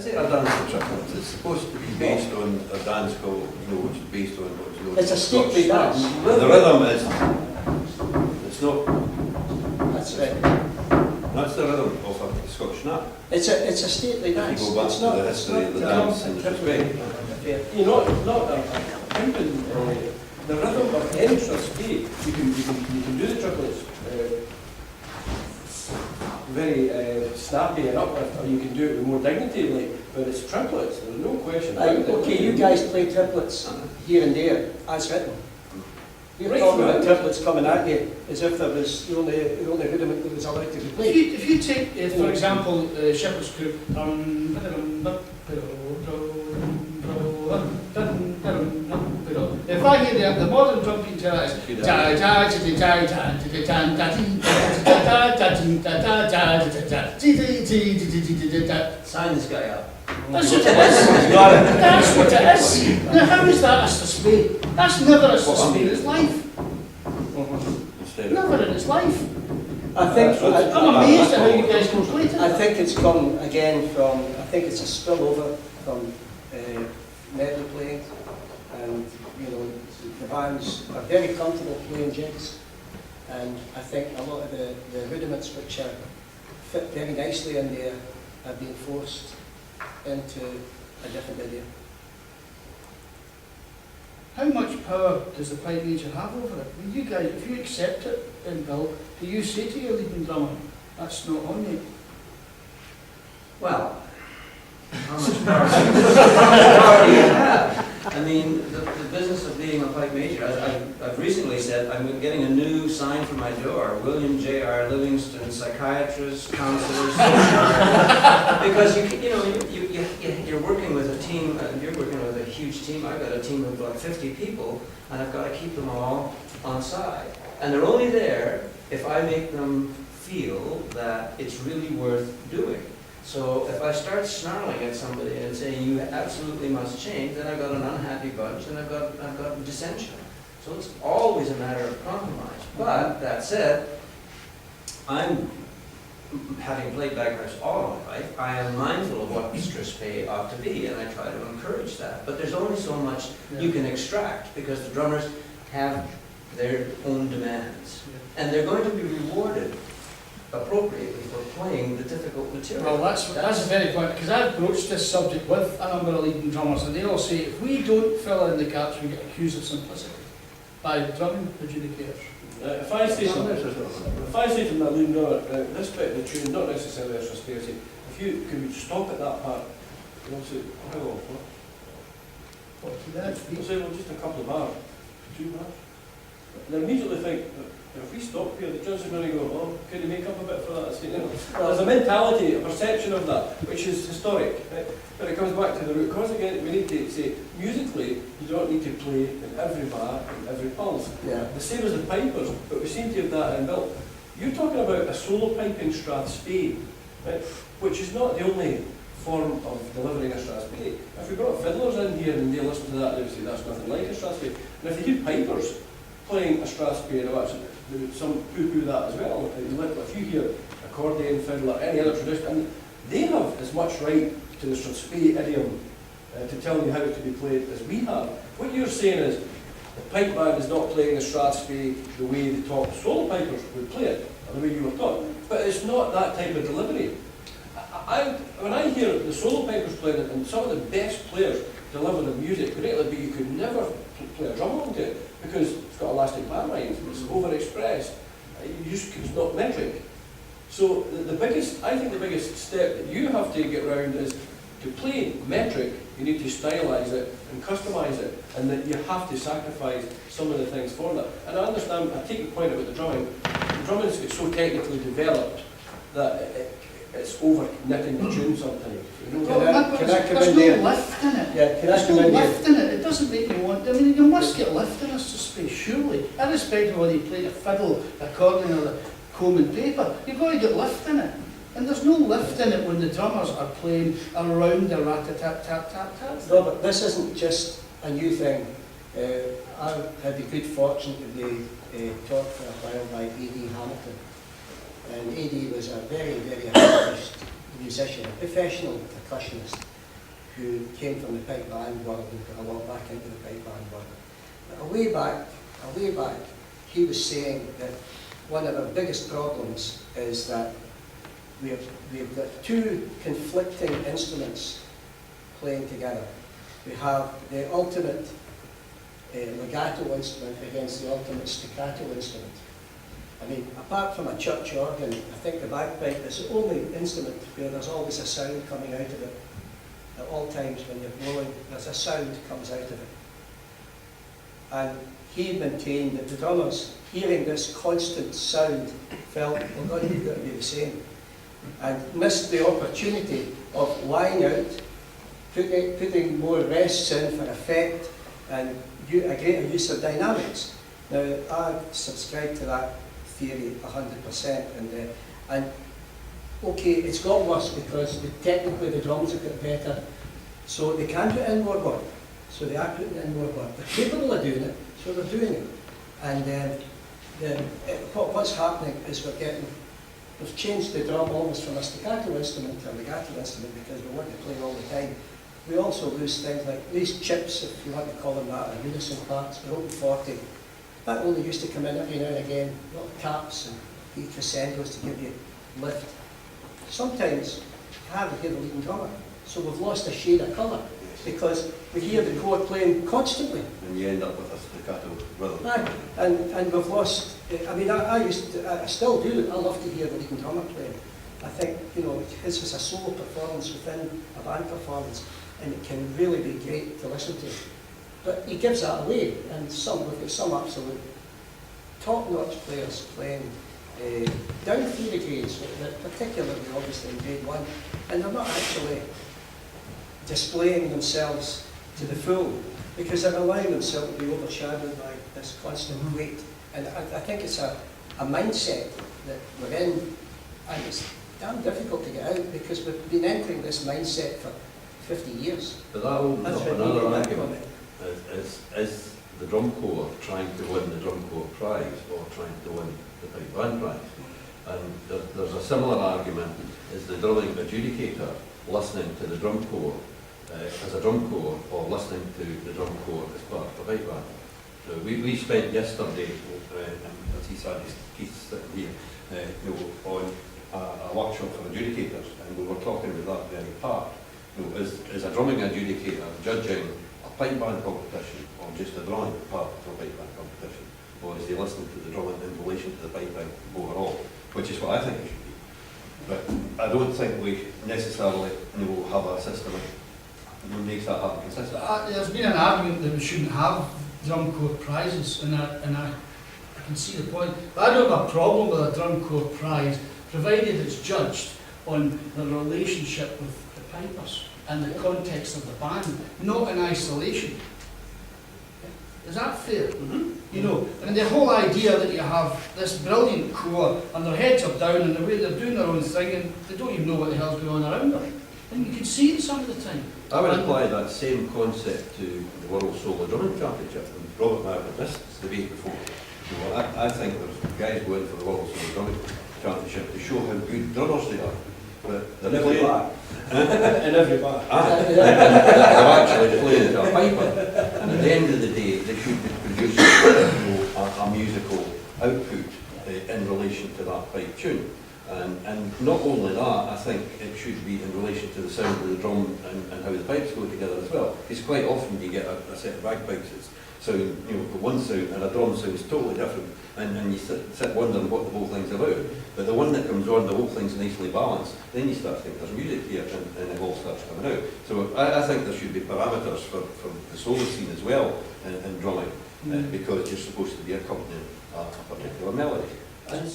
Is it a dance for triplets? It's supposed to be based on a dance called, which is based on what's known It's a as Scotch stately dance. snaps. The rhythm is, it's not, That's right. that's the rhythm of a Scotch snap. It's a stately If dance. you go back It's to not, the it's history not of the to dance come and to the respect. You know, not the rhythm of any trustee. You can do the triplets very snappy and uplift, or you can do it with more dignity, but it's triplets. There's no question. Okay, you guys play triplets here and there, as written. You're Right talking about throughout. triplets coming at you as if there was the only rudiment that was allowed to be played. If you take, for example, Shepherd's Crook, if I hear the modern drum beat Sign this guy up. that's what it is. That's what it is. Now, how is that a sustain? That's never a sustain. It's life. Never in its life. I think I'm amazed at how you guys complete it. I think it's come again from. I think it's a spillover from medley playing, and the bands are very comfortable playing jigs, and I think a lot of the rudiments which are fit very nicely in there have been forced into a different idea. How much power does the pipe major have over it? I mean, you guys, if you accept it in Bill, do you say to your leading drummer, that's not on you? Well, how much power do you have? I mean, the business of being a pipe major, I've recently said I'm getting a new sign for my door, William J.R. Livingstone, psychiatrist, counselor, because you're working with a team, you're working with a huge team. I've got a team of about 50 people, and I've got to keep them all on side. And they're only there if I make them feel that it's really worth doing. So if I start snarling at somebody and saying you absolutely must change, then I've got an unhappy bunch and I've got dissension. So it's always a matter of compromise. But that said, I'm having played bagpipes all my life, I am mindful of what mistress pay ought to be, and I try to encourage that. But there's only so much you can extract because the drummers have their own demands, and they're going to be rewarded appropriately for playing the difficult material. Well, that's a very point, because I've broached this subject with a number of leading drummers, and they all say, if we don't fill in the gaps, we get accused of simplicity by drumming adjudicators. If I say to my leading drummer, this bit of the tune, not necessarily a suspicion, could you stop at that part? They'll say, how long? What to that? They'll say, well, just a couple of bars, 2 bars. And they immediately think, if we stop here, the judge is going to go, oh, could you make up a bit for that? There's a mentality, a perception of that, which is historic. Right? But it comes back to the root cause again. We need to say, musically, you don't need to play in every bar, in every pulse. Yeah. The same as the pipers, but we seem to have that inbuilt. You're talking about a solo piping strathspey, right? Which is not the only form of delivering a strathspey. If we brought fiddlers in here and they listen to that, they would say that's nothing like a strathspey. And if they hear pipers playing a strathspey, some poo-poo that as well. If you hear accordion, fiddle, or any other tradition, and they have as much right to the strathspey idiom to tell you how it to be played as we have. What you're saying is the pipe band is not playing the strathspey the way the top solo pipers would play it, or the way you were taught. But it's not that type of delivery. When I hear the solo pipers playing it, and some of the best players deliver the music greatly, but you could never play a drum along to it because it's got elastic band lines, it's overexpressed, it's not metric. So I think the biggest step that you have to get round is to play metric. You need to stylize it and customize it, and that you have to sacrifice some of the things for that. And I understand, I take your point about the drumming. The drumming is so technically developed that it's over knitting the tune sometimes. Can I come There's in no there? lift in it. Yeah, can I There's come no in there? lift in it. It doesn't make me want. I mean, you must get lift in us to space, surely. Irrespective of whether you play the fiddle, the accordion, or the comb and paper, you've got to get lift in it. And there's no lift in it when the drummers are playing around the rat-a-tat-tat-tat-tat. No, but this isn't just a new thing. I've had the good fortune to be taught for a while by A.D. Hamilton. And A.D. was a very, very accomplished musician, a professional percussionist. who came from the pipe band world and got a lot back into the pipe band world. But a way back, he was saying that one of our biggest problems is that we've got two conflicting instruments playing together. We have the ultimate legato instrument against the ultimate staccato instrument. I mean, apart from a church organ, I think the bagpipe is the only instrument where there's always a sound coming out of it. At all times when you're blowing, there's a sound comes out of it. And he maintained that the drummers, hearing this constant sound, felt, well, God, you've got to be the same. And missed the opportunity of lying out, putting more rests in for effect, and a greater use of dynamics. Now, I subscribe to that theory 100%, and okay, it's got worse because technically the drums have got better, so they can put in more work. So they are putting in more work. They're capable of doing it, so they're doing it. And what's happening is we've changed the drum almost from a staccato instrument to a legato instrument because we want to play all the time. We also lose things like these chips, if you want to call them that, or unison parts, for open 40. That only used to come in every now and again, little taps and crescendos to give you lift. Sometimes you hardly hear the leading drummer, so we've lost a shade of colour because we hear the chord playing constantly. And you end up with a staccato rhythm. Right. And we've lost, I mean, I still do, I love to hear the leading drummer playing. I think, you know, his is a solo performance within a band performance, and it can really be great to listen to. But he gives that away, and we've got some absolute top-notch players playing down through the grades, particularly obviously in grade 1, and they're not actually displaying themselves to the full, because they're allowing themselves to be overshadowed by this constant weight. And I think it's a mindset that we're in, and it's damn difficult to get out because we've been entering this mindset for 50 years. But that opens That's up what another we get back argument. from it. Is the drum corps trying to win the drum corps prize or trying to win the pipe band prize? And there's a similar argument, is the drumming adjudicator listening to the drum corps as a drum corps or listening to the drum corps as part of the pipe band? So we spent yesterday, as he said, Keith's sitting here, on a workshop for adjudicators, and we were talking about that very part. Is a drumming adjudicator judging a pipe band competition or just a drumming part of a pipe band competition? Or is he listening to the drumming in relation to the pipe band overall? Which is what I think it should be. But I don't think we necessarily have a system that makes that happen consistently. There's been an argument that we shouldn't have drum corps prizes, and I can see the point. But I don't have a problem with a drum corps prize, provided it's judged on the relationship with the pipers and the context of the band, not in isolation. Is that fair? Mm-hmm. You know, and the whole idea that you have this brilliant corps and their heads are down and the way they're doing their own thing and they don't even know what the hell's going on around them. And you can see it some of the time. I would apply that same concept to the World Solo Drumming Championship. And Robert and I have had this debate before. I think there's guys going for the World Solo Drumming Championship to show how good drummers they are. But they're playing in every bar. They're actually playing to a piper. And at the end of the day, they should be producing a musical output in relation to that pipe tune. And not only that, I think it should be in relation to the sound of the drum and how the pipes go together as well. Because quite often you get a set of bagpipes that sound, one sound, and a drum sounds totally different, and you sit wondering what the whole thing's about. But the one that comes on, the whole thing's nicely balanced, then you start thinking there's music here, and it all starts coming out. So I think there should be parameters for the solo scene as well in drumming, because you're supposed to be accompanying a particular melody. And